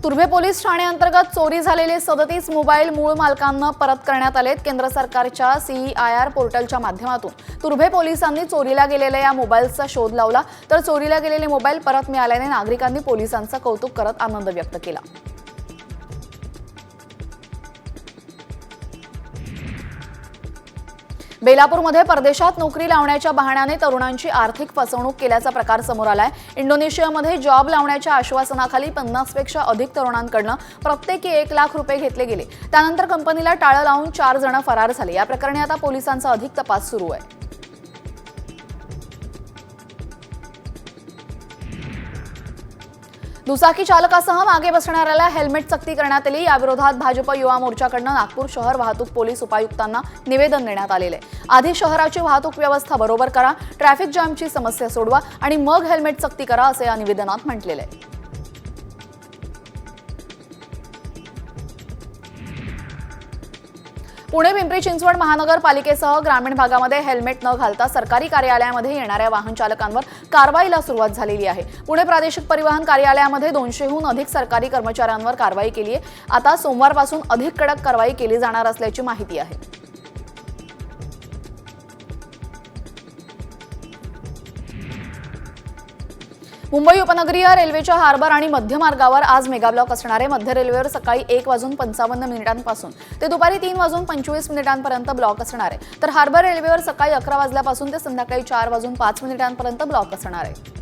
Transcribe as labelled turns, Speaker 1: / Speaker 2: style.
Speaker 1: Turbhe police Thane अंतर्गत चोरी झालेले 37 मोबाईल मूळ मालकांना परत करण्यात आलेत। केंद्र सरकारच्या CEIR पोर्टलच्या माध्यमातून तुर्भे पोलिसांनी चोरीला गेलेल्या या मोबाईलचा शोध लावला, तर चोरीला गेलेले मोबाईल परत मिळाल्याने नागरिकांनी पोलिसांचं कौतुक करत आनंद व्यक्त केला। बेलापूरमध्ये परदेशात नोकरी लावण्याच्या बहाण्याने तरुणांची आर्थिक फसवणूक केल्याचा प्रकार समोर आलाय। इंडोनेशियामध्ये जॉब लावण्याच्या आश्वासनाखाली 50 पेक्षा अधिक तरुणांकडून प्रत्येकी 1 लाख रुपये घेतले गेले। त्यानंतर कंपनीला टाळं लावून 4 जण फरार झाले। या प्रकरणी आता पोलिसांचा अधिक तपास सुरू आहे। दुचाकी चालकासह मागे बसणाऱ्याला हेल्मेट सक्ती करण्यात आली। या विरोधात भाजप युवा मोर्चाकडून नागपूर शहर वाहतूक पोलीस उपायुक्तांना निवेदन देण्यात आलेले आहे। आधी शहराची वाहतूक व्यवस्था बरोबर करा, ट्रॅफिक जामची समस्या सोडवा आणि मग हेल्मेट सक्ती करा, असे या निवेदनात म्हटलेले आहे। पुणे पिंपरी चिंचवड महानगरपालिकेसह ग्रामीण भागामध्ये हेल्मेट न घालता सरकारी कार्यालयामध्ये येणाऱ्या वाहन चालकांवर कारवाईला सुरुवात झालेली आहे। पुणे प्रादेशिक परिवहन कार्यालयामध्ये 200हून अधिक सरकारी कर्मचाऱ्यांवर कारवाई केली आहे। आता सोमवारपासून अधिक कडक कारवाई केली जाणार असल्याची माहिती आहे। मुंबई उपनगरीय रेल्वेच्या हार्बर आणि मध्य मार्गावर आज मेगाब्लॉक असणार आहे। मध्य रेल्वेवर सकाळी 1:55 ते दुपारी 3:25 ब्लॉक असणार आहे, तर हार्बर रेल्वेवर सकाळी 11 वाजल्यापासून ते संध्याकाळी 4:05 ब्लॉक असणार आहे।